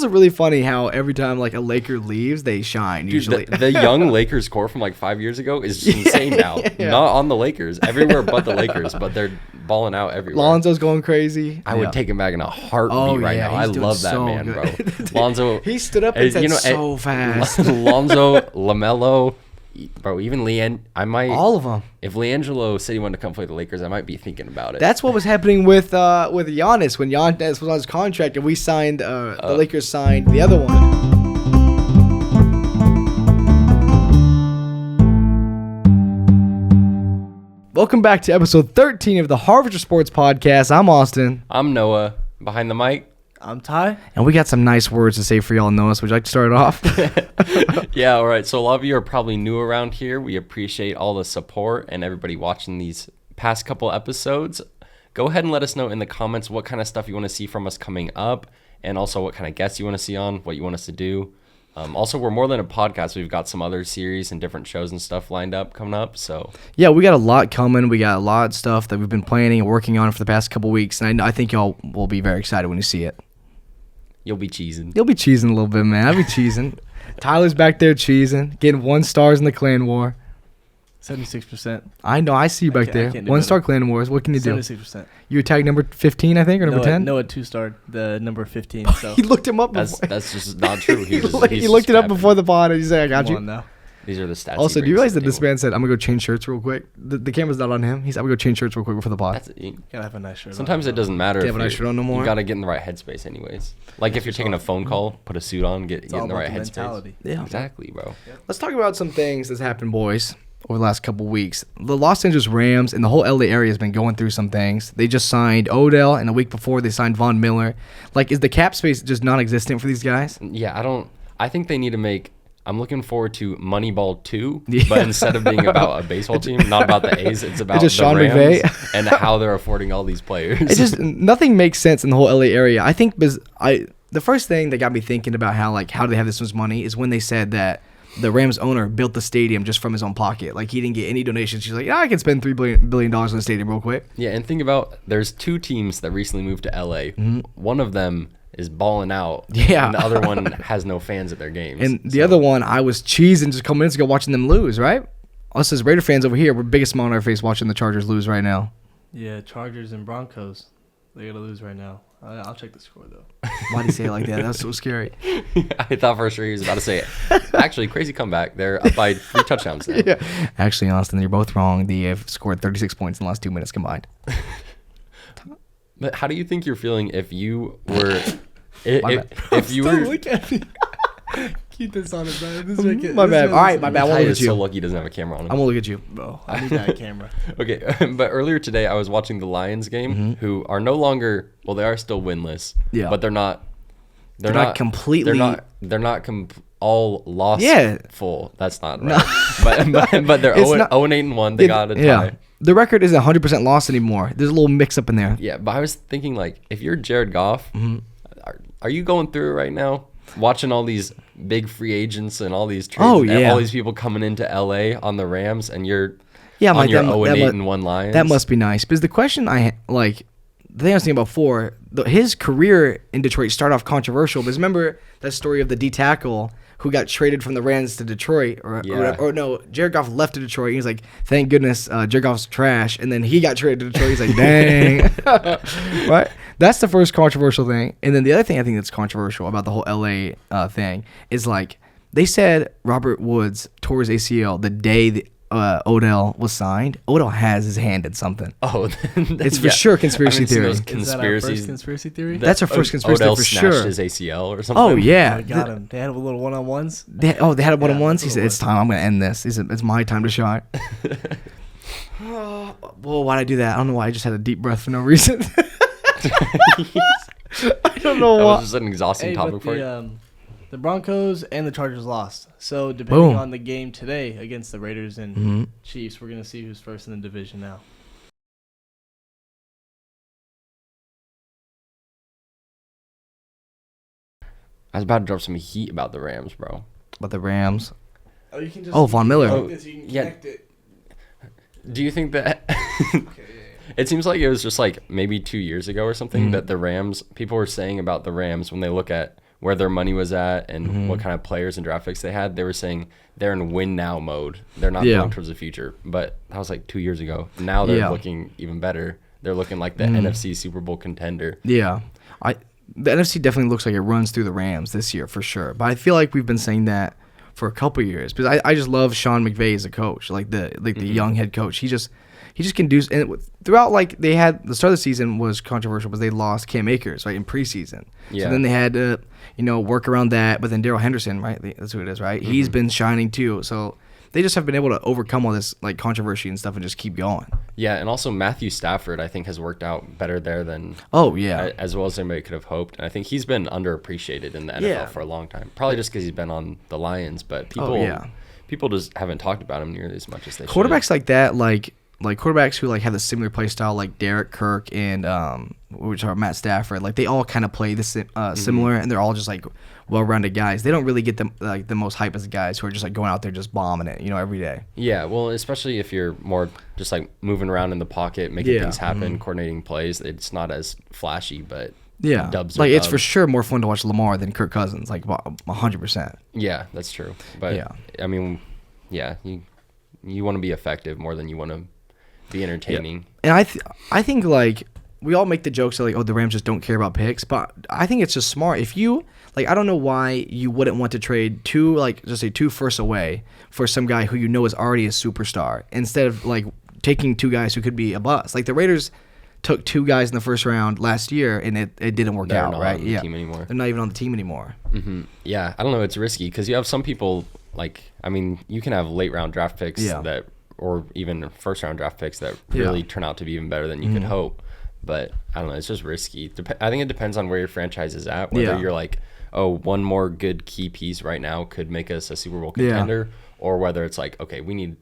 also really funny how every time like a Laker leaves, they shine. Dude, usually, the young Lakers core from like 5 years ago is insane now. Yeah. Not on the Lakers, everywhere but the Lakers, but they're balling out everywhere. Lonzo's going crazy. I would take him back in a heartbeat right now. I he's doing love that so man, good. bro. Lonzo, He stood up and said so fast. Lonzo, LaMelo, bro, even All of them. If LiAngelo said he wanted to come play the Lakers, I might be thinking about it. That's what was happening with Giannis when Giannis was on his contract and we signed the Lakers signed the other one. Welcome back to episode 13 of the Harvester Sports Podcast. I'm Austin. I'm Noah. Behind the mic. I'm Ty. And we got some nice words to say for y'all, Noah. Would you like to start it off? Yeah, all right. So a lot of you are probably new around here. We appreciate all the support and everybody watching these past couple episodes. Go ahead and let us know in the comments what kind of stuff you want to see from us coming up, and also what kind of guests you want to see on, what you want us to do. Also, we're more than a podcast. We've got some other series and different shows and stuff lined up coming up. So yeah, we got a lot coming. We got a lot of stuff that we've been planning and working on for the past couple weeks, and I think y'all will be very excited when you see it. you'll be cheesing. You'll be cheesing a little bit, man. I'll be cheesing. Tyler's back there cheesing, getting 1 stars in the Clan War. 76%. I know. I see you back there. 1 star Clan Wars. What can you do? 76%. You attacked number 15, I think, or number 10? Noah 2-starred the number 15. So He looked him up That's before. that's just not true. He looked it up before the pod, and he said, I got come you. on now. These are the stats. Also, he do you brings realize that to this the table. man said, I'm going to go change shirts real quick? The camera's not on him. He said, I'm going to go change shirts real quick before the pod. Gotta have a nice shirt. Sometimes it doesn't matter. Do you if have a nice shirt on no more? You got to get in the right headspace anyways. Like if you're taking a phone call, put a suit on, get in the right headspace. mentality. Yeah. Exactly, bro. Let's talk about some things that's happened, boys, over the last couple weeks. The Los Angeles Rams and the whole LA area has been going through some things. They just signed Odell, and a week before they signed Von Miller. Like, is the cap space just non-existent for these guys? Yeah, I think they need to make. I'm looking forward to Moneyball 2, Yeah. but instead of being about a baseball team, not about the A's, it's about just the Sean Rams McVay. and how they're affording all these players. It just nothing makes sense in the whole LA area. I think the first thing that got me thinking about how do they have this much money is when they said that the Rams owner built the stadium just from his own pocket. Like, he didn't get any donations. She's like, I can spend $3 billion on the stadium real quick. Yeah, and think about, there's 2 teams that recently moved to LA. Mm-hmm. One of them is balling out. Yeah. And the other one has no fans at their games. And the other one, I was cheesing just a couple minutes ago watching them lose, right? Us as Raider fans over here, we're biggest smile on our face watching the Chargers lose right now. Yeah, Chargers and Broncos. They gotta lose right now. I'll check the score though. Why'd he say it like that? That's so scary. I thought for sure he was about to say it. Actually, crazy comeback. They're up by 3 touchdowns now. Yeah. Actually, Austin, you're both wrong. They have scored 36 points in the last 2 minutes combined. But how do you think you're feeling if you were... My bad. if you were... Look at me. Keep this on it, bro. My bad. All right, my bad. I won't Ty look at is so you. lucky he doesn't have a camera on him. I'm going to look at you. Bro, I need that camera. Okay, but earlier today I was watching the Lions game, who are no longer, well, they are still winless. Yeah. But they're not completely- They're not all lost. Yeah. Full. That's not right. but they're It's 0-8-1. They got a tie. Yeah. The record isn't 100% lost anymore. There's a little mix up in there. Yeah, but I was thinking, like, if you're Jared Goff, Mm-hmm. are you going through it right now? Watching all these big free agents and all these trades, Oh, and yeah. all these people coming into LA on the Rams, and you're Yeah, on Mike, your that 0-8-1 Lions. That must be nice. Because the question the thing I was thinking about before, his career in Detroit started off controversial. Because remember that story of the D tackle who got traded from the Rams to Detroit, or no, Jared Goff left to Detroit. He's like, thank goodness, Jared Goff's trash, and then he got traded to Detroit. He's like, dang, right? That's the first controversial thing. And then the other thing I think that's controversial about the whole LA thing is, like, they said Robert Woods tore his ACL the day Odell was signed. Odell has his hand in something. Oh, It's for sure conspiracy theory. Is that our first conspiracy theory? That's our first conspiracy Odell for snatched sure. his ACL or something. Oh yeah, I got him. They had a little one-on-ones. They had one-on-ones. that's He what said, it "It's time. I'm gonna end this." He said, "It's my time to shine." Well, why'd I do that? I don't know why. I just had a deep breath for no reason. I don't know That why. was just an exhausting Hey, topic but for you. the Broncos and the Chargers lost. So depending Boom. on the game today against the Raiders and Mhm. Chiefs, we're gonna see who's first in the division now. I was about to drop some heat about the Rams, bro. But the Rams. Oh, you can just. Oh, Von Miller. Yeah. Do you think that it seems like it was just like maybe 2 years ago or something that the Rams, people were saying about the Rams when they look at where their money was at and what kind of players and draft picks they had, they were saying they're in win now mode. They're not going towards the future. But that was like 2 years ago. Now they're looking even better. They're looking like the NFC Super Bowl contender. Yeah. The NFC definitely looks like it runs through the Rams this year for sure. But I feel like we've been saying that for a couple of years because I just love Sean McVay as a coach, like the young head coach. He just can do. And throughout, like, they had the start of the season was controversial because they lost Cam Akers right in preseason. Yeah. So then they had to work around that. But then Darrell Henderson, right? That's who it is, right? He's been shining too. So they just have been able to overcome all this like controversy and stuff and just keep going. Yeah, and also Matthew Stafford, I think, has worked out better there than as well as anybody could have hoped. And I think he's been underappreciated in the NFL for a long time. Probably just because he's been on the Lions, but people just haven't talked about him nearly as much as they should. Quarterbacks like that, like quarterbacks who like have a similar play style, like Derek Kirk and which are Matt Stafford, like they all kind of play this similar, and they're all just like well-rounded guys. They don't really get them like the most hype as guys who are just like going out there just bombing it, every day. Yeah, well, especially if you're more just like moving around in the pocket, making things happen, coordinating plays. It's not as flashy, but dubs like it's for sure more fun to watch Lamar than Kirk Cousins, like 100%. Yeah, that's true. But I mean, you want to be effective more than you want to be entertaining. And I think like we all make the jokes that like, oh, the Rams just don't care about picks, but I think it's just smart. If you like, I don't know why you wouldn't want to trade two firsts away for some guy who is already a superstar instead of like taking two guys who could be a bust. Like the Raiders took two guys in the first round last year and it didn't work out, right? They're not on the team anymore. They're not even on the team anymore. Mm-hmm. Yeah, I don't know. It's risky because you have some people like, I mean, you can have late round draft picks that, or even first round draft picks that really turn out to be even better than you could hope. But I don't know. It's just risky. I think it depends on where your franchise is at. Whether you're like, oh, one more good key piece right now could make us a Super Bowl contender, or whether it's like, okay, we need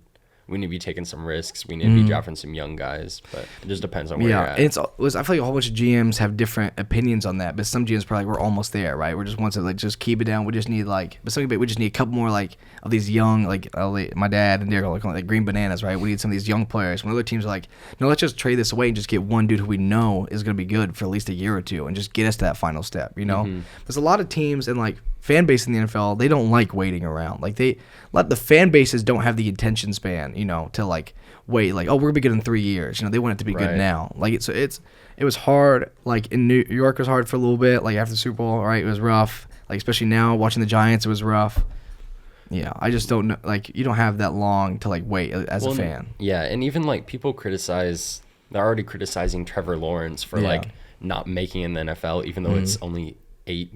to be taking some risks. We need to be drafting some young guys. But it just depends on where you're at. And I feel like a whole bunch of GMs have different opinions on that. But some GMs probably we're almost there, right? We're just wants to like just keep it down. We just need we just need a couple more like of these young my dad and Derek are like green bananas, right? We need some of these young players. When other teams are like, no, let's just trade this away and just get one dude who we know is going to be good for at least a year or two and just get us to that final step. There's a lot of teams and like fan base in the NFL, they don't like waiting around. Like the fan bases don't have the attention span, to like wait, like, oh, we're gonna be good in 3 years. They want it to be good now. Like it was hard. Like in New York, it was hard for a little bit. Like after the Super Bowl, right? It was rough. Like especially now watching the Giants, it was rough. Yeah, I just don't know. Like you don't have that long to like wait as a fan. Yeah, and even like people they're already criticizing Trevor Lawrence for like not making in the NFL, even though it's only 9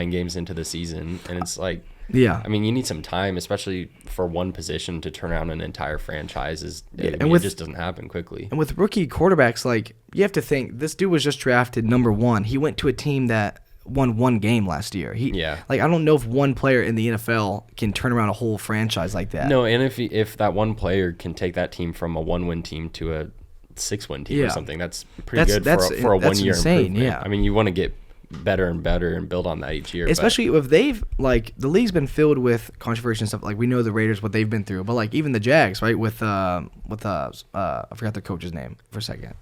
games into the season, and it's like, I mean, you need some time, especially for one position to turn around an entire franchise. It just doesn't happen quickly. And with rookie quarterbacks, like you have to think this dude was just drafted number 1. He went to a team that won 1 game last year. Like I don't know if one player in the NFL can turn around a whole franchise like that. No, and if that one player can take that team from a 1-win team to a 6-win team or something, that's pretty good for a 1 year improvement. I mean, you want to get better and better and build on that each year. Especially if they've like the league's been filled with controversy and stuff. Like we know the Raiders what they've been through, but like even the Jags, right? With I forgot the coach's name for a second.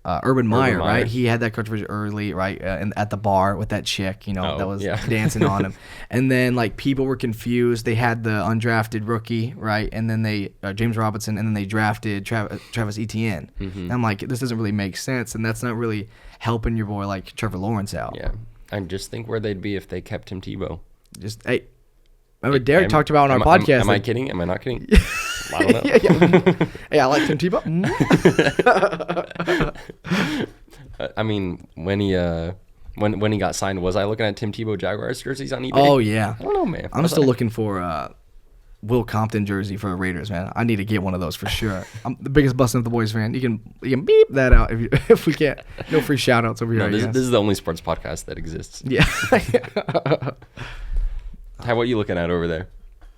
Urban Meyer, right? He had that controversy early, right? And at the bar with that chick, that was dancing on him. And then like people were confused. They had the undrafted rookie, right? And then they James Robinson, and then they drafted Travis Etienne. And I'm like, this doesn't really make sense, and that's not really helping your boy like Trevor Lawrence out. Yeah, and just think where they'd be if they kept Tim Tebow. Remember Derek talked about on our podcast. Am I kidding? Am I not kidding? I don't know. Hey, I like Tim Tebow. I mean, when he got signed, was I looking at Tim Tebow Jaguars jerseys on eBay? Oh yeah. I don't know, man. I'm still looking for Will Compton jersey for the Raiders, man. I need to get one of those for sure. I'm the biggest Bustin' Up the Boys fan. You can beep that out if we can't. No free shout outs over here. This is the only sports podcast that exists. Yeah. Ty, what are you looking at over there?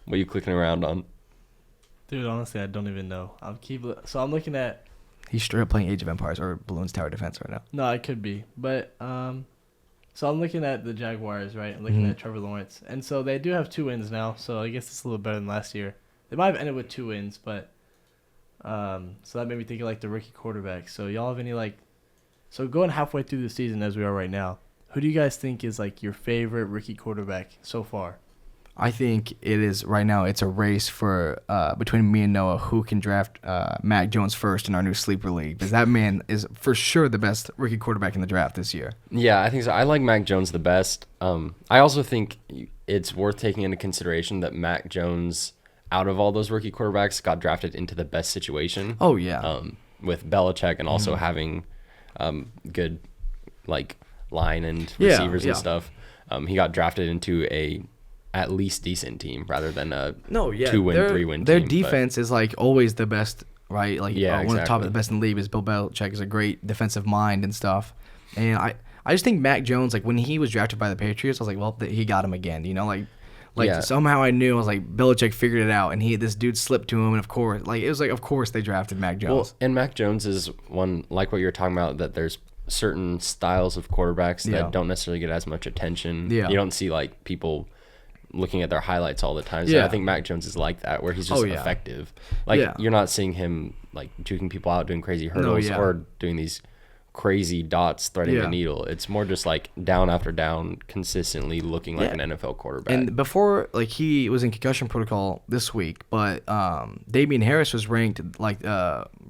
What are you clicking around on? Dude, honestly, I don't even know. I'm looking at. He's straight up playing Age of Empires or Balloons Tower Defense right now. No, it could be, but so I'm looking at the Jaguars, right? I'm looking at Trevor Lawrence, and so they do have 2 wins now. So I guess it's a little better than last year. They might have ended with 2 wins, but so that made me think of like the rookie quarterback. So y'all have any like, so going halfway through the season as we are right now, Who do you guys think is like your favorite rookie quarterback so far? I think it is right now. It's a race for between me and Noah who can draft Mac Jones first in our new sleeper league, because that man is for sure the best rookie quarterback in the draft this year. Yeah, I think so. I like Mac Jones the best. I also think it's worth taking into consideration that Mac Jones, out of all those rookie quarterbacks, got drafted into the best situation. Oh yeah, with Belichick and also having good like line and receivers and stuff. He got drafted into a at least decent team rather than a 2-win, 3-win team. Their defense is like always the best, right? Like one of the top of the best in the league is Bill Belichick is a great defensive mind and stuff. And I just think Mac Jones, like when he was drafted by the Patriots, I was like, well, he got him again. You know, somehow I knew, I was like, Belichick figured it out, and this dude slipped to him, and of course they drafted Mac Jones. Well, and Mac Jones is one, like what you're talking about, that there's certain styles of quarterbacks that don't necessarily get as much attention. Yeah. You don't see like people looking at their highlights all the time. So I think Mac Jones is like that, where he's just effective. Like you're not seeing him like juking people out, doing crazy hurdles, or doing these crazy dots threading the needle. It's more just like down after down, consistently looking like an NFL quarterback. And before, like, he was in concussion protocol this week, but Damian Harris was ranked, like,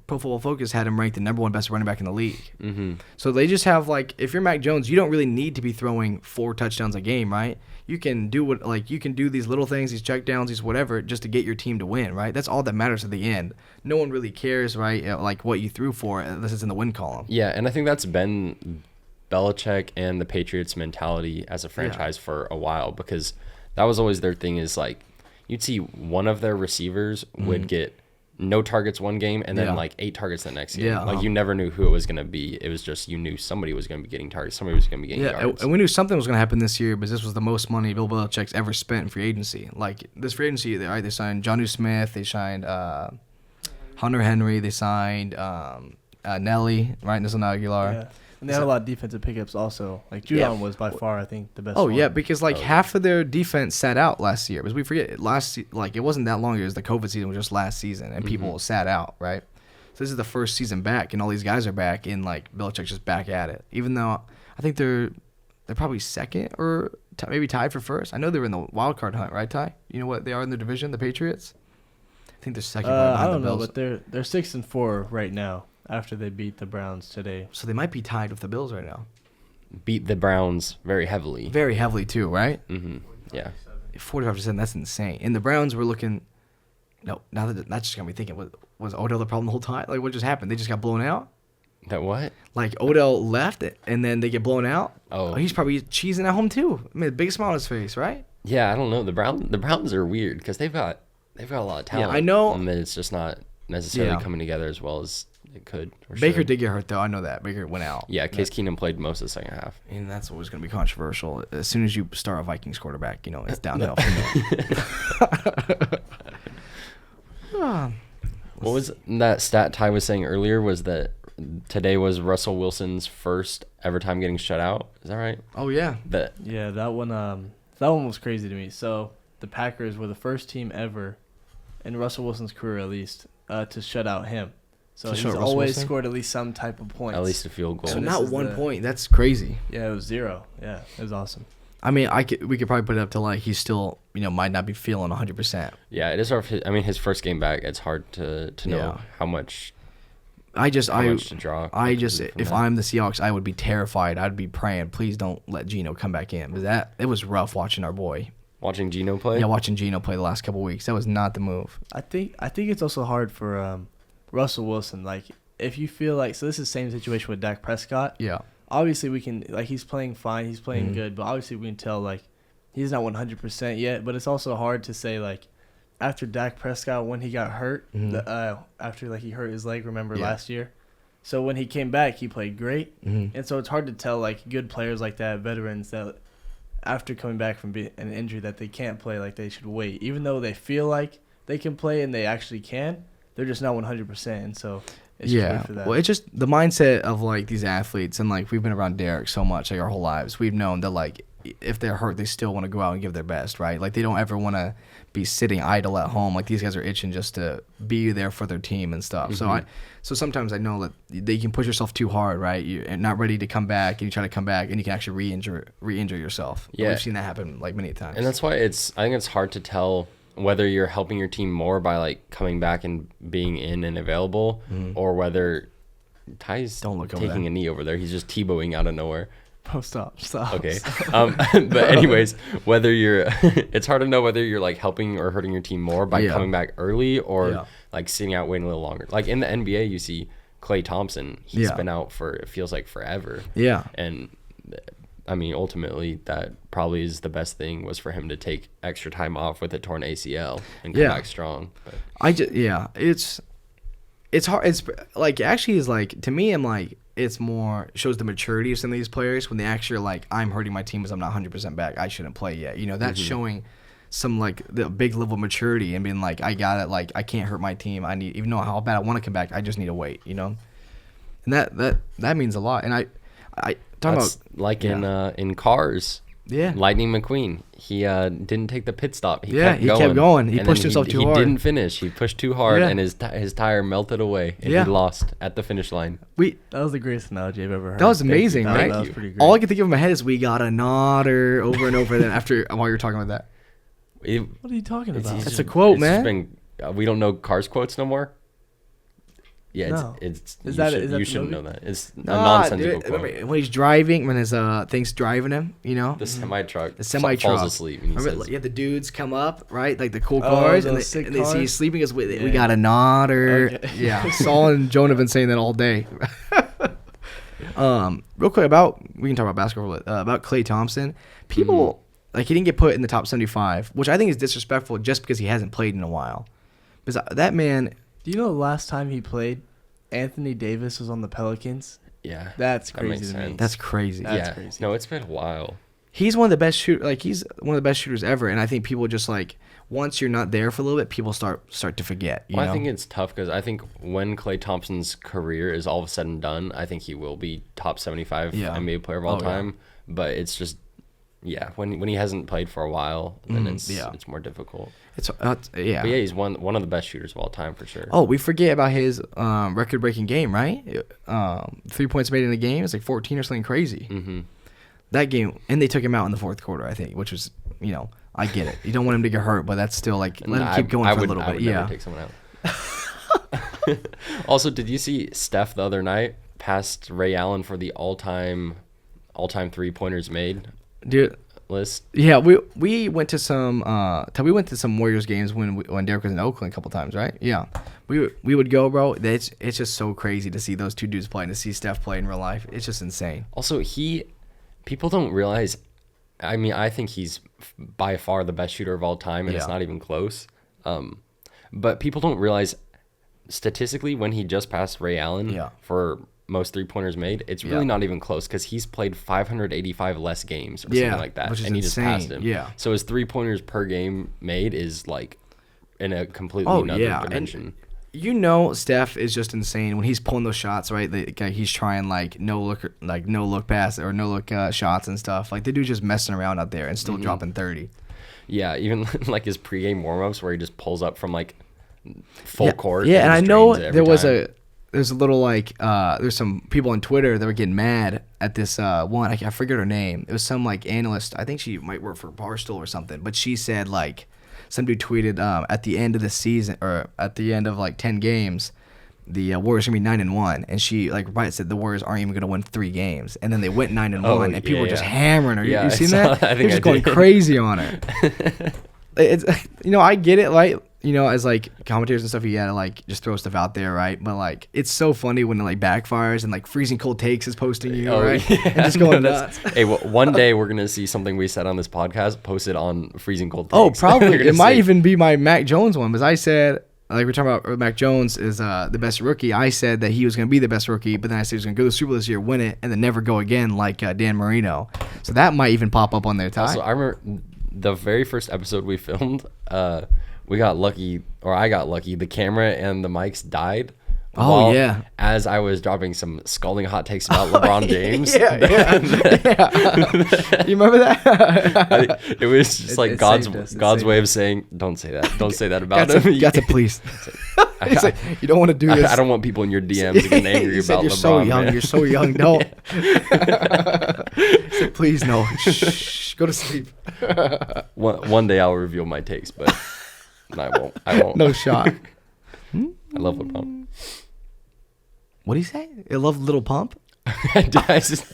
Pro Football Focus had him ranked the number 1 best running back in the league. Mm-hmm. So they just have, like, if you're Mac Jones, you don't really need to be throwing 4 touchdowns a game, right? You can do these little things, these checkdowns, these whatever, just to get your team to win, right? That's all that matters at the end. No one really cares, right? Like what you threw for, unless it's in the win column. Yeah, and I think that's been Belichick and the Patriots' mentality as a franchise for a while, because that was always their thing. Is like you'd see one of their receivers would get no targets one game and then like 8 targets the next game. Like you never knew who it was going to be. It was just you knew somebody was going to be getting targets, somebody was going to be getting yards. And we knew something was going to happen this year, because this was the most money Bill Belichick's ever spent in free agency. Like this free agency, right? They signed Jonnu Smith, they signed Hunter Henry, they signed Nelly, right? Nisan Aguilar. Yeah. And they had a lot of defensive pickups also. Like Judon was by far, I think, the best. Oh yeah, because half of their defense sat out last year. Because we forget it wasn't that long ago. It was the COVID season, was just last season, and people sat out, right? So this is the first season back, and all these guys are back, and like Belichick's just back at it. Even though I think they're probably second or maybe tied for first. I know they're in the wild card hunt, right, Ty? You know what they are in their division, the Patriots. I think they're second. I don't know, but they're 6-4 right now, after they beat the Browns today. So they might be tied with the Bills right now. Beat the Browns very heavily. Very heavily, too, right? Mm-hmm. Yeah. 45%, that's insane. And the Browns were looking... No, now that's just got me thinking, was Odell the problem the whole time? Like, what just happened? They just got blown out? That what? Like, Odell left, and then they get blown out? Oh. He's probably cheesing at home, too. I mean, the biggest smile on his face, right? Yeah, I don't know. The Browns are weird, because they've got a lot of talent. Yeah, I know. And it's just not necessarily coming together as well as it could. Baker did get hurt, though. I know that. Baker went out. Yeah, Case Keenum played most of the second half. And that's always going to be controversial. As soon as you start a Vikings quarterback, it's downhill from there. What was that stat Ty was saying earlier? Was that today was Russell Wilson's first ever time getting shut out? Is that right? Oh, yeah. That one was crazy to me. So the Packers were the first team ever, in Russell Wilson's career at least, to shut out him. So he's always scored at least some type of points. At least a field goal. So not 1 point. That's crazy. Yeah, it was 0. Yeah, it was awesome. I mean, we could probably put it up to like he's still, might not be feeling 100%. Yeah, it is hard. His first game back, it's hard to know how much. To draw. If I'm the Seahawks, I would be terrified. I'd be praying, please don't let Geno come back in. Because it was rough watching our boy. Watching Geno play? Yeah, watching Geno play the last couple of weeks. That was not the move. I think it's also hard for Russell Wilson. Like, if you feel like, so this is the same situation with Dak Prescott. Yeah. Obviously, we can, like, he's playing fine. He's playing good. But obviously, we can tell, like, he's not 100% yet. But it's also hard to say, like, after Dak Prescott, when he got hurt, after, like, he hurt his leg, last year. So when he came back, he played great. Mm-hmm. And so it's hard to tell, like, good players like that, veterans, that after coming back from an injury that they can't play, like, they should wait. Even though they feel like they can play and they actually can, they're just not 100%. And so it's just wait for that. Well, it's just the mindset of, like, these athletes. And, like, we've been around Derek so much, like, our whole lives. We've known that, like, if they're hurt, they still want to go out and give their best, right? Like they don't ever want to be sitting idle at home. Like these guys are itching just to be there for their team and stuff. So sometimes I know that they can push yourself too hard, right? You're not ready to come back, and you try to come back, and you can actually re-injure yourself. Yeah, we've seen that happen like many times. And that's why I think it's hard to tell whether you're helping your team more by like coming back and being in and available, or whether Ty's taking a knee over there. He's just Tebowing out of nowhere. Oh, stop. Okay. But anyways, whether you're, it's hard to know whether you're like helping or hurting your team more by coming back early or like sitting out waiting a little longer. Like in the NBA, you see Klay Thompson. He's been out for, it feels like forever. Yeah. And I mean, ultimately, that probably is the best thing was for him to take extra time off with a torn ACL and come back strong. But. It's hard. It's like actually is like to me. I'm like it's more shows the maturity of some of these players when they actually are like I'm hurting my team because I'm not 100% back. I shouldn't play yet. You know that's showing some like the big level of maturity and being like I got it. Like I can't hurt my team. I need even though how bad I want to come back. I just need to wait. You know, and that means a lot. And I talking about like in cars. Yeah, Lightning McQueen. He didn't take the pit stop. He kept going. He pushed himself too hard. He didn't finish. He pushed too hard, and his tire melted away, and he lost at the finish line. That was the greatest analogy I've ever heard. That was amazing, right? That was pretty great. All I could think of in my head is we got a nodder over and over. Then after while you're talking about that, what are you talking about? It's a quote, man. We don't know Cars quotes no more. Yeah, no. You shouldn't know that. It's a nonsensical quote. Remember when he's driving, when his thing's driving him, you know? The semi-truck. Falls asleep. And remember, the dudes come up, right? Like the cool cars, and they see he's sleeping. Goes, we got a nodder. Okay. Yeah, Saul and Jonah have been saying that all day. Real quick we can talk about basketball, about Klay Thompson. People, like he didn't get put in the top 75, which I think is disrespectful just because he hasn't played in a while. Because that man... Do you know the last time he played, Anthony Davis was on the Pelicans? Yeah. That's crazy to me. That's crazy. That's crazy. No, it's been a while. He's one of the best he's one of the best shooters ever, and I think people just like once you're not there for a little bit, people start to forget. You know? I think it's tough because I think when Klay Thompson's career is all of a sudden done, I think he will be top 75 NBA player of all time. Yeah. But it's just when he hasn't played for a while, then it's more difficult. But he's one of the best shooters of all time for sure. Oh, we forget about his record-breaking game, right? 3 points made in a game. It's like 14 or something crazy. Mm-hmm. That game, and they took him out in the fourth quarter, I think, which was, I get it. You don't want him to get hurt, but that's still like let him keep going for a little bit. I would never take someone out. Also, did you see Steph the other night passed Ray Allen for the all-time 3-pointers made? Dude. List. Yeah, we went to some Warriors games when Derek was in Oakland a couple times, right? Yeah, we would go, bro. It's just so crazy to see those two dudes play and to see Steph play in real life. It's just insane. Also, people don't realize. I mean, I think he's by far the best shooter of all time, and it's not even close. But people don't realize statistically when he just passed Ray Allen for most 3-pointers made, it's really not even close because he's played 585 less games or something like that, and he just passed him. Yeah. So his 3-pointers per game made is like in a completely another dimension. And Steph is just insane when he's pulling those shots, right? He's trying like no look pass or no look shots and stuff. Like the dude's just messing around out there and still dropping 30. Yeah, even like his pregame warm-ups where he just pulls up from like full court. Yeah, and I know there's a little like there's some people on Twitter that were getting mad at this one. I forget her name. It was some like analyst. I think she might work for Barstool or something. But she said like some dude tweeted at the end of the season or at the end of like 10 games, the Warriors are gonna be 9-1, and she like said the Warriors aren't even gonna win 3 games, and then they went 9-1, and people were just hammering her. You seen that? I think they were just going crazy on her. It's I get it, right? As like commentators and stuff, you gotta like just throw stuff out there, right? But like it's so funny when it like backfires and like Freezing Cold Takes is posting right? Yeah, and just going nuts. Hey, one day we're gonna see something we said on this podcast posted on Freezing Cold Takes. Oh, probably it might even be my Mac Jones one, because I said like we're talking about Mac Jones is the best rookie. I said that he was gonna be the best rookie, but then I said he was gonna go to the Super Bowl this year, win it, and then never go again like Dan Marino. So that might even pop up on their time. Also, I remember the very first episode we filmed. We got lucky, or I got lucky. The camera and the mics died Oh, yeah. As I was dropping some scalding hot takes about LeBron James. Yeah. You remember that? It was just like it God's saved us. It God's saved way of saying, don't say that. Don't say that about him. You got to please. It's like, you don't want to do this. I don't want people in your DMs getting angry about You're LeBron. so young. Man. You're so young. No. He said, please, no. Shh. Go to sleep. One day I'll reveal my takes, but I won't. No shot. I love LeBron. What do you say? You love Little Pump? I just,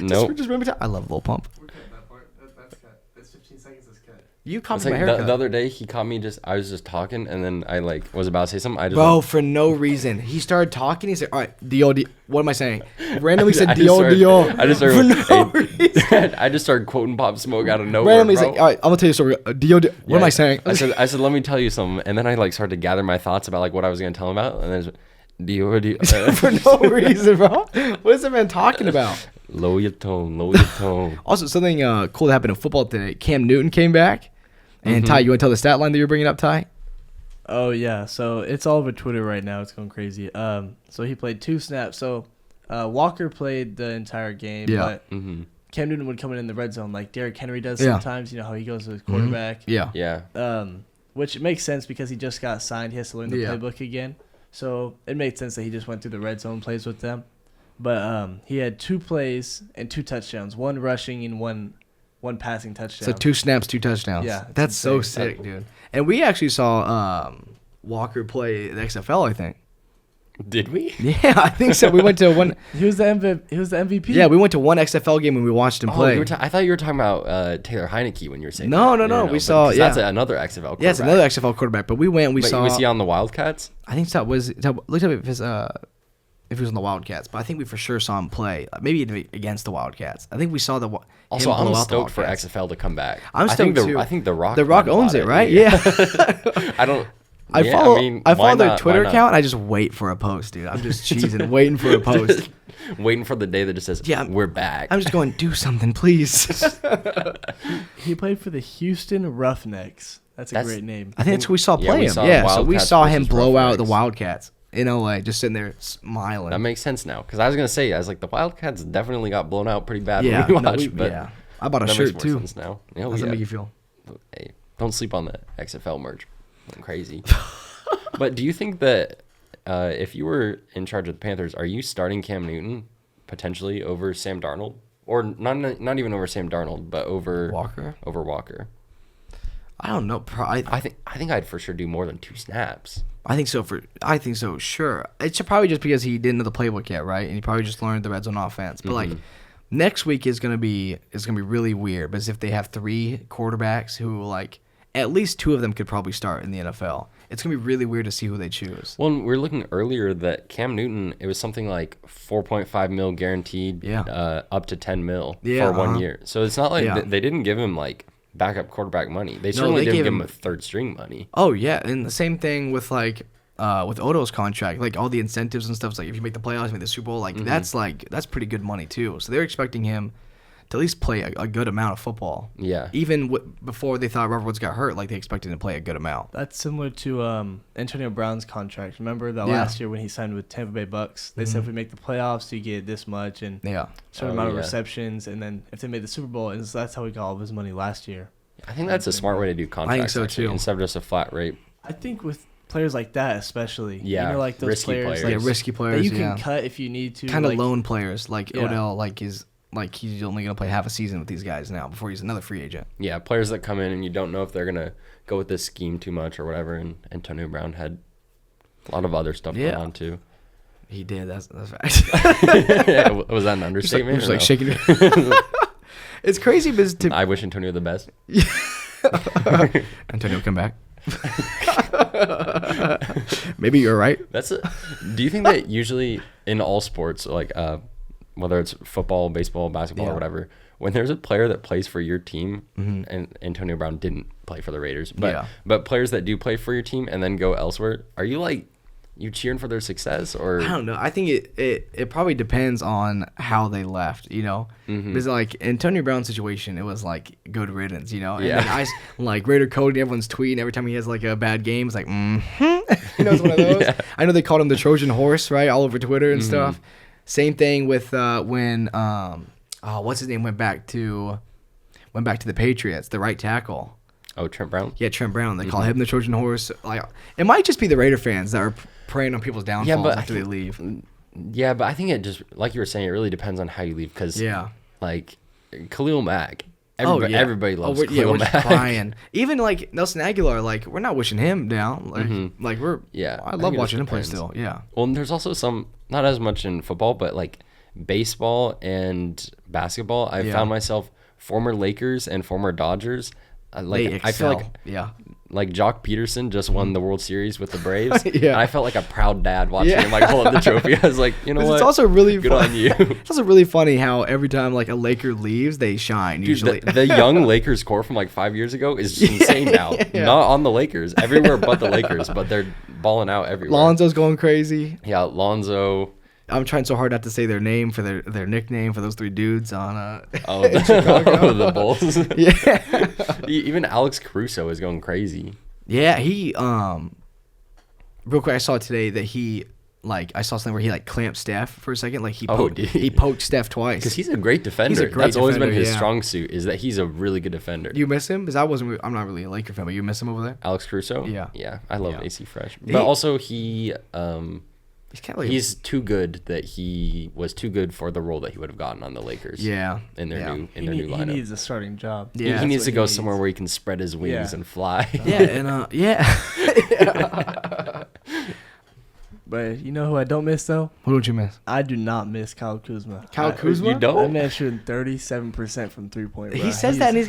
no. Just remember I love Lil Pump. We're cutting that part. That's cut. That's 15 seconds is cut. You It's copied like my haircut. the other day he caught me I was just talking and then I was about to say something. I just Bro, went, for no reason. He started talking. He said, all right, Dio. What am I saying? Randomly said I just Dio. started- I just For started, no reason. I just started quoting Pop Smoke out of nowhere. Randomly bro. said, all right, I'm going to tell you a story. Dio. What am I saying? I said, let me tell you something, and then I started to gather my thoughts about what I was gonna tell him about, and then Dio. For no reason, bro. What is that man talking about? Lower your tone. Also, something cool that happened in football today. Cam Newton came back. And Ty, you want to tell the stat line that you're bringing up, Ty? Oh yeah, so it's all over Twitter right now. It's going crazy. So he played 2 snaps. So Walker played the entire game, but Cam Newton would come in the red zone like Derrick Henry does sometimes. You know how he goes to his quarterback. Yeah. Which makes sense because he just got signed. He has to learn the playbook again. So it made sense that he just went through the red zone plays with them. But he had 2 plays and 2 touchdowns, 1 rushing and one passing touchdown. So 2 snaps, 2 touchdowns. Yeah, That's so insane. sick, dude. And we actually saw Walker play the XFL, I think. Did we? Yeah, I think so. We went to one. He was the MVP. Yeah, we went to one XFL game when we watched him play. I thought you were talking about Taylor Heineke when you were saying No, that. no. We saw. That's another XFL quarterback. Yeah, it's another XFL quarterback. But we went. We saw. Was he on the Wildcats? I think so. Looked up if he was on the Wildcats, but I think we for sure saw him play. Maybe even against the Wildcats. I think we saw the. Also, him blow I'm out the stoked for Wildcats. XFL to come back. I'm stoked too. I think the Rock. The Rock owns it, right? Yeah. I don't. I yeah, follow. I mean, I follow why their not? Twitter Why not? account. And I just wait for a post, dude. I'm just cheesing, waiting for a post. Waiting for the day that just says, Yeah, we're back. I'm just going, do something, please. He played for the Houston Roughnecks. That's a great name. I think that's who we saw Yeah, play we him. saw Yeah, so we Wildcats saw him versus blow out the Roughnecks. Wildcats in LA, just sitting there smiling. That makes sense now. Because I was going to say, the Wildcats definitely got blown out pretty bad yeah, when we watched. But yeah. I bought a that shirt makes more too. sense now. How does that make you feel? Hey, don't sleep on the XFL merch. I'm crazy. But do you think that if you were in charge of the Panthers, are you starting Cam Newton potentially over Sam Darnold? Or not even over Sam Darnold, but over Walker? Over Walker. I don't know. I think I'd for sure do more than 2 snaps. I think so. Sure. It's probably just because he didn't know the playbook yet, right? And he probably just learned the red zone offense. But like next week is gonna be really weird because if they have 3 quarterbacks who like at least 2 of them could probably start in the NFL. It's gonna be really weird to see who they choose. Well, we were looking earlier that Cam Newton, it was something like 4.5 mil guaranteed, up to 10 mil for 1 year. So it's not like they didn't give him like backup quarterback money. They certainly didn't give him a third string money. Oh yeah, and the same thing with like with Odo's contract, like all the incentives and stuff. It's like if you make the playoffs, make the Super Bowl, like that's pretty good money too. So they're expecting him to at least play a good amount of football. Yeah. Even before they thought Robert Woods got hurt, like they expected him to play a good amount. That's similar to Antonio Brown's contract. Remember that last year when he signed with Tampa Bay Bucks? They said if we make the playoffs, you get this much and certain amount of receptions, and then if they made the Super Bowl, and so that's how he got all of his money last year. I think that's a smart way to do contracts. I think so too. Instead of just a flat rate. I think with players like that, especially, like those risky players. players. Like risky players that you can cut if you need to. Kind of lone players, like Odell, he's only gonna play half a season with these guys now before he's another free agent. Yeah, players that come in and you don't know if they're gonna go with this scheme too much or whatever. And Antonio Brown had a lot of other stuff going on too. He did. That's fact. Was that an understatement? Just like shaking. It's crazy because I wish Antonio the best. Antonio, come back. Maybe you're right. Do you think that usually in all sports, like whether it's football, baseball, basketball, or whatever, when there's a player that plays for your team, and Antonio Brown didn't play for the Raiders, but players that do play for your team and then go elsewhere, are you like you cheering for their success, or I don't know. I think it probably depends on how they left, you know? Because, like, Antonio Brown's situation, it was, like, good riddance, you know? And Yeah. then like, Raider Cody, everyone's tweeting every time he has, like, a bad game. It's like, You know, it's one of those. Yeah. I know they called him the Trojan horse, right? All over Twitter and stuff. Same thing with when, what's his name, went back to the Patriots, the right tackle. Oh, Trent Brown? Yeah, Trent Brown. They call him the Trojan horse. Like, it might just be the Raider fans that are preying on people's downfalls after they leave. Yeah, but I think it just, like you were saying, it really depends on how you leave. Because, like, Khalil Mack, everybody loves Khalil we're Mack. just crying. Even, like, Nelson Aguilar, like, we're not wishing him down. Like, I love watching him play still. Yeah. Well, and there's also some, not as much in football, but, like, baseball and basketball. I found myself former Lakers and former Dodgers. I feel like Jock Peterson just won the World Series with the Braves. And I felt like a proud dad watching him like hold up the trophy. I was like, you know what? It's also really good on you. It's also really funny how every time like a Laker leaves, they shine. Dude, usually, the young Lakers core from like 5 years ago is insane now. Not on the Lakers, everywhere but the Lakers, but they're balling out everywhere. Lonzo's going crazy. Yeah, Lonzo. I'm trying so hard not to say their name for their nickname for those three dudes on The Bulls. Yeah. Even Alex Caruso is going crazy. Yeah, he real quick I saw today that he I saw something where he like clamped Steph for a second, like he poked Steph twice. Because he's a great defender. That's always been his strong suit, is that he's a really good defender. You miss him? Because I'm not really a Laker fan, but you miss him over there? Alex Caruso? Yeah. Yeah, I love AC Fresh. But also he's kind of like he's too good that he was too good for the role that he would have gotten on the Lakers. Yeah. In their new lineup. He needs a starting job. Yeah, he needs to go somewhere where he can spread his wings and fly. Yeah, and But you know who I don't miss though? Who don't you miss? I do not miss Kyle Kuzma. Kyle Kuzma? You don't? That man shooting 37% from 3-point. He says that, and he's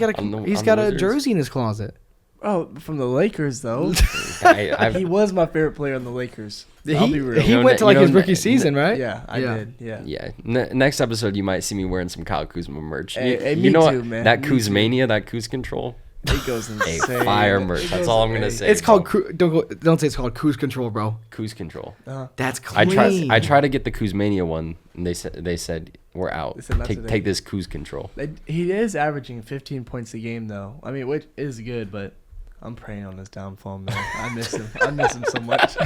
got a jersey in his closet. Oh, from the Lakers though. He was my favorite player on the Lakers. I'll be real. He went to like his rookie season, right? Yeah, I did. Yeah. Yeah. Next episode, you might see me wearing some Kyle Kuzma merch. Hey, you know too, what? man. That Kuzmania, that Kuz control. It goes insane. Fire merch. That's all I'm gonna say. It's called don't say it's called Cruise Control, bro. Cruise Control. That's clean. I tried to get the Kuzmania one, and they said we're out. Take this Cruise Control. He is averaging 15 points a game though. I mean, which is good, but I'm praying on his downfall, man. I miss him. I miss him so much.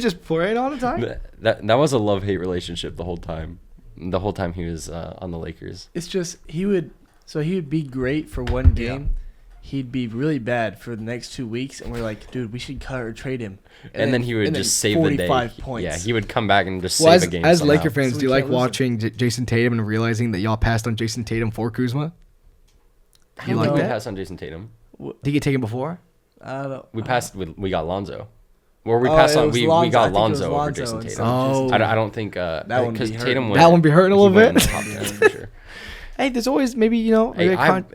Just praying all the time. That was a love-hate relationship the whole time. The whole time he was on the Lakers. It's just he would be great for one game. Yeah. He'd be really bad for the next 2 weeks, and we're like, dude, we should cut or trade him. And then he would just save the day. 45 points. Yeah, he would come back and just save a game. As somehow. Laker fans, do you like watching Jason Tatum and realizing that y'all passed on Jason Tatum for Kuzma? You like that? We passed on Jason Tatum. Did he get taken before? I don't. We got Lonzo. Or we passed on. We got Lonzo over Jason Tatum. Oh, I don't think because Tatum went. That one be hurting a little bit. For sure. Hey, there's always maybe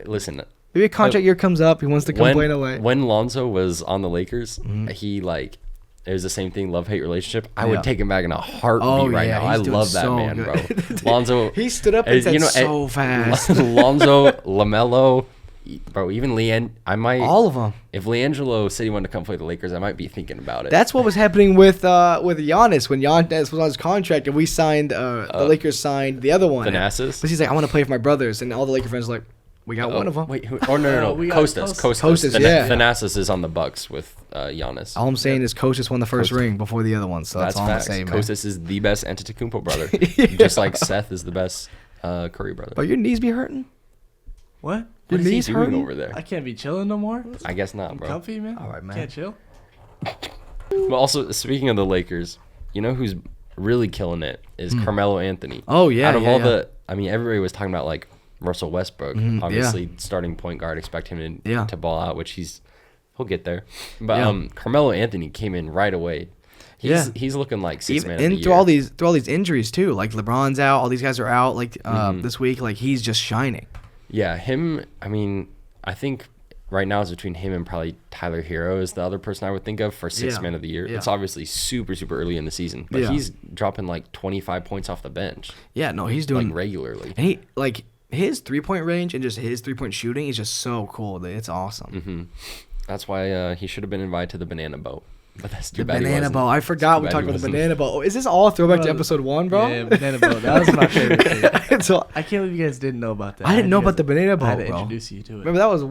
listen. Maybe a contract year comes up. He wants to come play in LA. When Lonzo was on the Lakers, it was the same thing, love-hate relationship. I would take him back in a heartbeat now. I love that man, bro. Lonzo. He stood up and said so fast. Lonzo, LaMelo, bro, even all of them. If LiAngelo said he wanted to come play the Lakers, I might be thinking about it. That's what was happening with Giannis when Giannis was on his contract and we signed the Lakers signed the other one. Thanasis. But he's like, I want to play for my brothers, and all the Laker fans are like, we got one of them. Wait, no. Kostas. Thanasis is on the Bucks with Giannis. All I'm saying is Kostas won the first ring before the other one, so that's all I'm saying, man. Kostas is the best Antetokounmpo brother, just like Seth is the best Curry brother. But your knees be hurting? What? Your knees hurting over there? I can't be chilling no more. I guess not, bro. I'm comfy, man. All right, man. Can't chill. But also, speaking of the Lakers, you know who's really killing it is Carmelo Anthony. Oh yeah. Out of everybody was talking about like Russell Westbrook, obviously starting point guard. Expect him to ball out, which he'll get there. But Carmelo Anthony came in right away. He's looking like sixth man of the year. And through all these injuries too. Like LeBron's out, all these guys are out. Like this week, like he's just shining. Yeah, him. I mean, I think right now it's between him and probably Tyler Hero is the other person I would think of for sixth man of the year. Yeah. It's obviously super early in the season, but he's dropping like 25 points off the bench. Yeah, no, he's doing like regularly. And he his 3-point range and just his 3-point shooting is just so cool. It's awesome. That's why he should have been invited to the banana boat. But that's too The bad. banana boat. I forgot we talked about the banana boat. Oh, is this all a throwback to episode 1, bro? Yeah, banana boat. That was my favorite thing. So I can't believe you guys didn't know about that. I didn't know about the banana boat, I had to bro. introduce you to it. Remember that was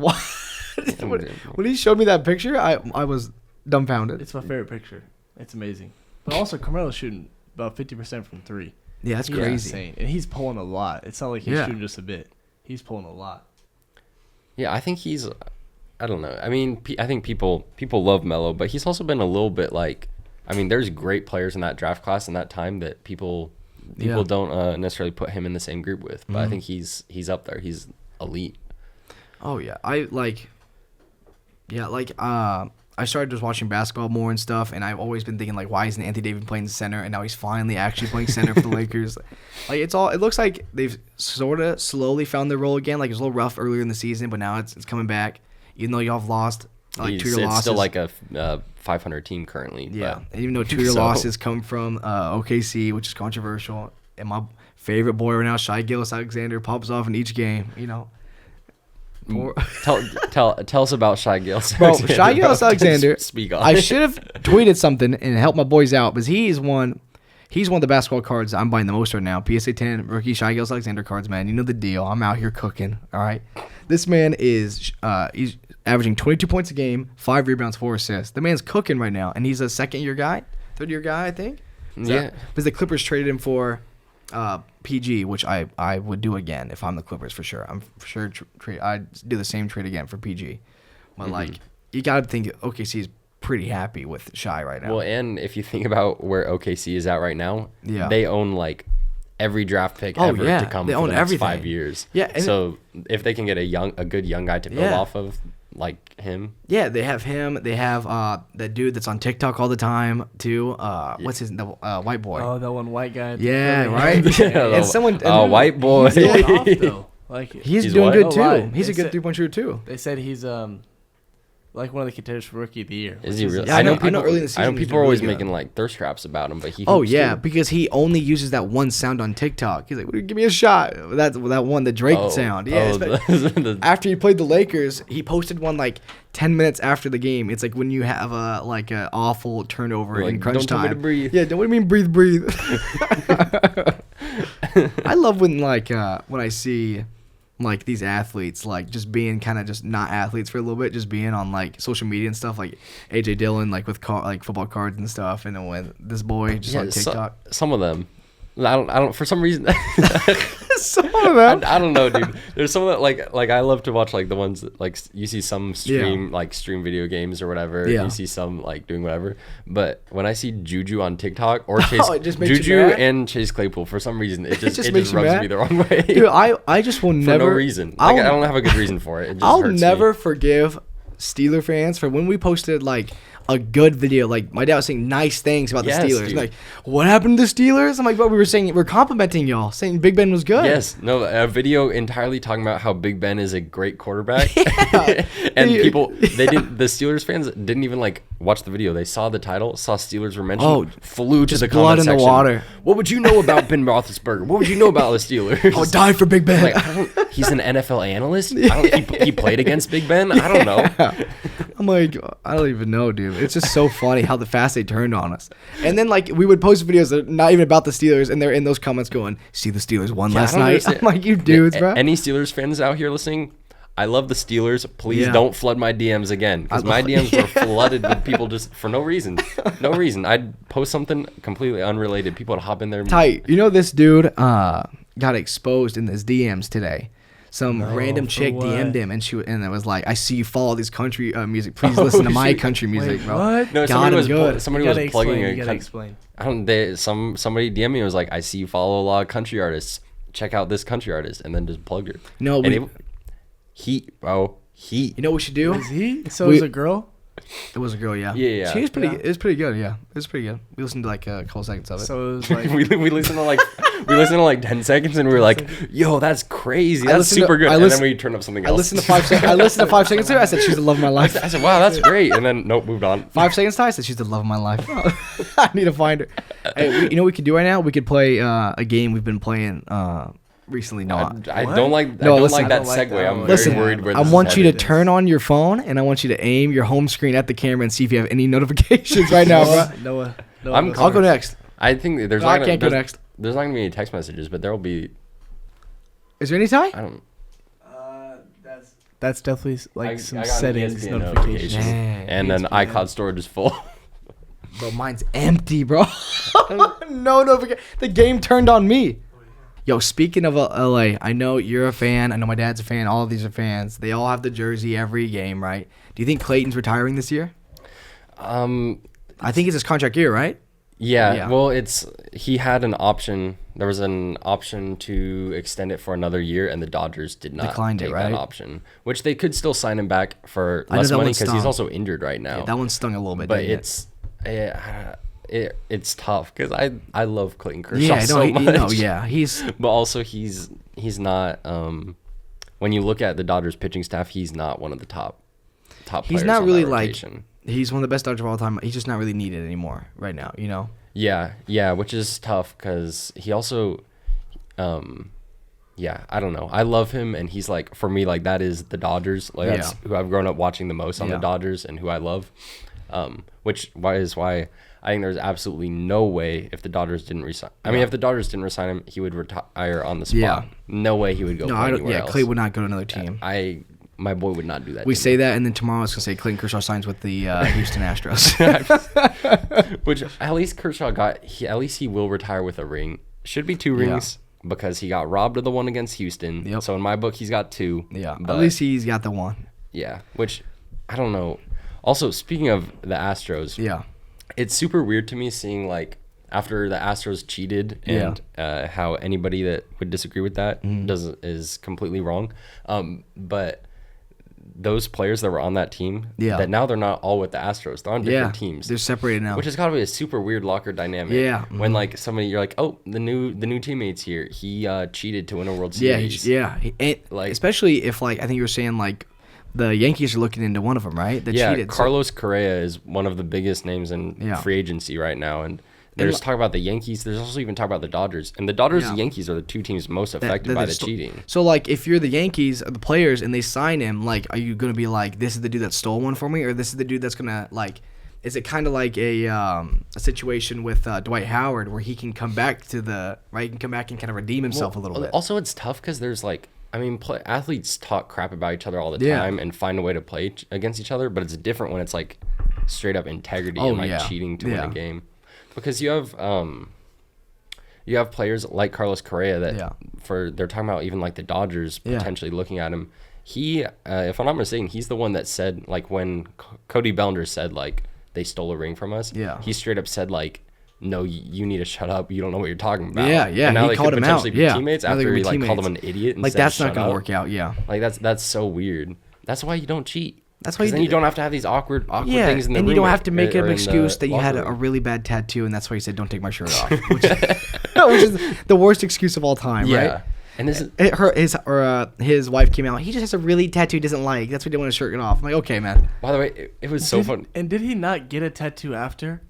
when he showed me that picture, I was dumbfounded. It's my favorite picture. It's amazing. But also, Carmelo's shooting about 50% from 3. Yeah, that's He's crazy. insane. And he's pulling a lot. It's not like he's shooting just a bit. He's pulling a lot. Yeah, I think he's. I don't know. I mean, I think people love Melo, but he's also been a little bit like. I mean, there's great players in that draft class in that time that people don't necessarily put him in the same group with. But I think he's up there. He's elite. Oh yeah, I started just watching basketball more and stuff, and I've always been thinking like, why isn't Anthony Davis playing center? And now he's finally actually playing center for the Lakers. Like it looks like they've sort of slowly found their role again. Like it was a little rough earlier in the season, but now it's coming back. Even though y'all have lost like 2 year losses, it's still like a 500 team currently. Yeah, but, and even though 2 year losses come from OKC, which is controversial, and my favorite boy right now, Shai Gilgeous-Alexander, pops off in each game. You know. Tell us about Shai Gilgeous. Bro, Shai Gilgeous-Alexander. Speak on. I should have tweeted something and helped my boys out, because he's one of the basketball cards I'm buying the most right now. PSA 10 rookie Shai Gilgeous-Alexander cards, man. You know the deal. I'm out here cooking. All right, this man is he's averaging 22 points a game, 5 rebounds, 4 assists. The man's cooking right now, and he's a third year guy, I think. Because the Clippers traded him for PG, which I would do again if I'm the Clippers for sure. I'm for sure I'd do the same trade again for PG. But like you gotta think OKC is pretty happy with Shai right now. Well, and if you think about where OKC is at right now, they own like every draft pick ever to come for the next 5 years. Yeah. So if they can get a good young guy to build off of, like him. Yeah, they have him. They have that dude that's on TikTok all the time too. What's his white boy? Oh, that one white guy. Yeah, right. And someone, white boy. He's going off though. Like he's doing good too. Lie. He's a good 3-point shooter too. They said he's like one of the contenders for rookie of the year. Is he really? Yeah, I know early in the season. I know people are always making like thirst traps about him, but he. Oh yeah, too. because he only uses that one sound on TikTok. He's like, "Give me a shot." That one, the Drake sound. Yeah. After he played the Lakers, he posted one like 10 minutes after the game. It's like when you have a awful turnover in crunch time. Don't tell me to breathe. Yeah, what do you mean breathe? I love when when I see like these athletes like just being kind of just not athletes for a little bit, just being on like social media and stuff, like AJ Dillon like with like football cards and stuff, and then when this boy just on TikTok. Some of them, I don't for some reason. Some of them. I don't know, dude. There's some of that like I love to watch like the ones that like you see some stream video games or whatever. Yeah. You see some like doing whatever. But when I see Juju on TikTok or Chase Juju and Chase Claypool, for some reason it just rubs me the wrong way. Dude, I just will never. For no reason. I don't have a good reason for it. It just I'll hurts never me. forgive Steeler fans for when we posted like a good video. Like my dad was saying nice things about the Steelers. Dude. Like, what happened to the Steelers? I'm like, what we're complimenting y'all, saying Big Ben was good. Yes, no, a video entirely talking about how Big Ben is a great quarterback. And the Steelers fans didn't even like watch the video. They saw the title, saw Steelers were mentioned, flew to the blood comment in the section. water. What would you know about Ben Roethlisberger? What would you know about the Steelers? I would die for Big Ben. Like, he's an NFL analyst. He played against Big Ben. I don't know. I'm like, I don't even know, dude. It's just so funny how fast they turned on us. And then like we would post videos that are not even about the Steelers, and they're in those comments going, "See, the Steelers won last night." I'm like, you dudes, bro. Any Steelers fans out here listening? I love the Steelers. Please don't flood my DMs again, because my DMs were flooded with people just for no reason. No reason. I'd post something completely unrelated. People would hop in there. Tight. You know, this dude got exposed in his DMs today. Some random chick DM'd him, and it was like, "I see you follow this country music. Please listen to my country music, bro." What? No, somebody was plugging You gotta explain. Somebody DM'd me and was like, "I see you follow a lot of country artists. Check out this country artist," and then just plugged her. No, Heat. You know what we should do? Was he? So it was a girl? It was a girl, yeah. Yeah. She was pretty. It was pretty good, yeah. It was pretty good. We listened to like a couple seconds of it. So it was like we listened to like 10 seconds, and we were like, "Yo, that's crazy. That's super good." And then we turned up something else. I listened to 5 seconds. I listened to 5 seconds to her. I said, "She's the love of my life." I said, "Wow, that's great." And then nope, moved on. 5 seconds to her, I said, "She's the love of my life." I need to find her. Hey, you know what we could do right now? We could play a game we've been playing recently. No, I don't like. No, I don't listen, like that I don't like segue. that I'm one. very listen, worried where I this is want you to headed. turn on your phone and I want you to aim your home screen at the camera and see if you have any notifications right now, bro. Noah. I'll I'll go next. I think there's No, not I gonna, can't go there's, next. there's not gonna be any text messages, but there will be. Is there any tie? I don't. That's definitely like I some got an settings ESPN notifications. notification. Dang, And then ESPN. iCloud storage is full. Bro, mine's empty, bro. No notification. The game turned on me. Yo, speaking of LA, I know you're a fan. I know my dad's a fan. All of these are fans. They all have the jersey every game, right? Do you think Clayton's retiring this year? I think it's his contract year, right? Yeah. Well, he had an option. There was an option to extend it for another year, and the Dodgers did not Declined it, take right? that option. Which they could still sign him back for I know less that money one because stung. he's also injured right now. Yeah, that one stung a little bit. But didn't it's tough because I love Clayton Kershaw yeah, so much. he's But also he's not. When you look at the Dodgers pitching staff, he's not one of the top players. he's not on really that like rotation. he's one of the best Dodgers of all time. He's just not really needed anymore right now. You know. Yeah, which is tough because he also, I don't know. I love him, and he's like, for me, like that is the Dodgers. Like that's who I've grown up watching the most on the Dodgers, and who I love. Which is why I think there's absolutely no way if the Dodgers didn't resign. I mean, if the Dodgers didn't resign him, he would retire on the spot. Yeah. No way he would go. No, play I don't. anywhere Yeah, else. Clay would not go to another team. My boy would not do that. We say that, and then tomorrow it's gonna say Clayton Kershaw signs with the Houston Astros. Which at least Kershaw at least he will retire with a ring. Should be 2 rings because he got robbed of the one against Houston. Yep. So in my book, he's got 2. Yeah, But, at least he's got the one. Yeah, which I don't know. Also, speaking of the Astros, Yeah. it's super weird to me seeing like after the Astros cheated and how anybody that would disagree with that is completely wrong. But those players that were on that team, that now they're not all with the Astros. They're on different teams. They're separated now. Which has got to be a super weird locker dynamic. Yeah. When like somebody, you're like, oh, the new teammate's here. He cheated to win a World Series. Like, especially if like I think you were saying like the Yankees are looking into one of them, right? That cheated. Carlos Correa is one of the biggest names in free agency right now, and there's talk about the Yankees. There's also even talk about the Dodgers, and the Dodgers and Yankees are the 2 teams most affected by the cheating. So like, if you're the Yankees, the players, and they sign him, like, are you gonna be like, this is the dude that stole one for me, or this is the dude that's gonna like? Is it kind of like a situation with Dwight Howard where he can come back to the right? He can come back and kind of redeem himself a little bit. Also, it's tough because there's like, I mean, athletes talk crap about each other all the time and find a way to play against each other, but it's different when it's like straight up integrity and like cheating to win a game. Because you have players like Carlos Correa that they're talking about even like the Dodgers potentially looking at him. He, if I'm not mistaken, he's the one that said like when Cody Bellinger said like they stole a ring from us. Yeah, he straight up said like, no, you need to shut up. You don't know what you're talking about. Yeah. And now he called him out. Be teammates after he like called him an idiot. And like said, that's not gonna up. work out. Yeah. Like that's so weird. That's why you don't cheat. That's why then you don't have to have these awkward things in the room. And you don't have to make an or excuse that you had locker a room. really bad tattoo, and that's why you said, don't take my shirt off. Which is the worst excuse of all time, right? And this is, his wife came out, he just has a really tattoo he doesn't like. That's why he didn't want to shirt it off. I'm like, okay, man. by the way, it was so fun. And did he not get a tattoo after?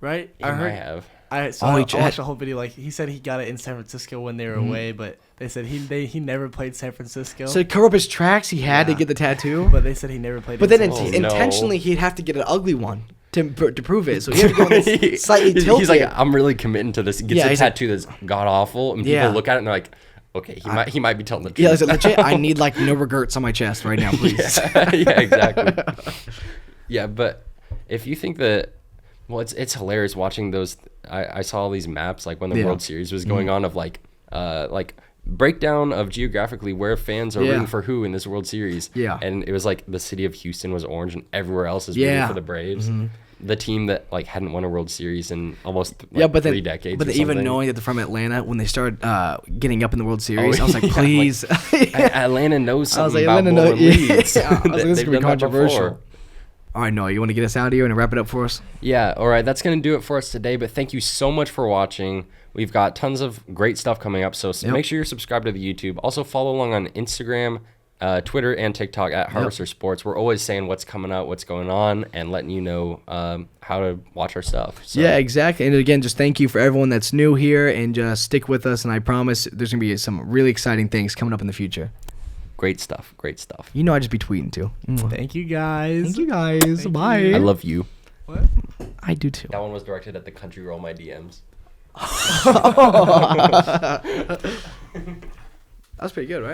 Right? He might have. I watched the whole video. Like he said, he got it in San Francisco when they were away, but they said he never played San Francisco. So to cover up his tracks, he had to get the tattoo. But they said he never played. But then intentionally, he'd have to get an ugly one to prove it. So he had to go on this slightly tilted. He's like, I'm really committing to this. He gets a tattoo that's god awful, and people look at it and they're like, okay, he might be telling the truth. Yeah, is it legit? I need like no regrets on my chest right now, please. Yeah, exactly. Yeah, but if you think that. Well, it's hilarious watching those. I saw all these maps like when the World Series was going on of like breakdown of geographically where fans are rooting for who in this World Series. Yeah, and it was like the city of Houston was orange and everywhere else is rooting for the Braves. The team that like hadn't won a World Series in almost 3 decades. But even knowing that they're from Atlanta, when they started getting up in the World Series, I was like, please. Atlanta knows something about Atlanta blowing leads. I was like, this is gonna be controversial. Before. All right, Noah, you want to get us out of here and wrap it up for us? Yeah, all right. That's going to do it for us today, but thank you so much for watching. We've got tons of great stuff coming up, so make sure you're subscribed to the YouTube. Also, follow along on Instagram Twitter and TikTok at Harvester Sports. We're always saying what's coming out, what's going on, and letting you know how to watch our stuff. So. Yeah, exactly. And again, just thank you for everyone that's new here, and just stick with us. And I promise there's going to be some really exciting things coming up in the future. Great stuff. Great stuff. You know I just be tweeting too. Thank you guys. Thank you guys. Thank Bye. you. I love you. What? I do too. That one was directed at the country roll my DMs. That was pretty good, right?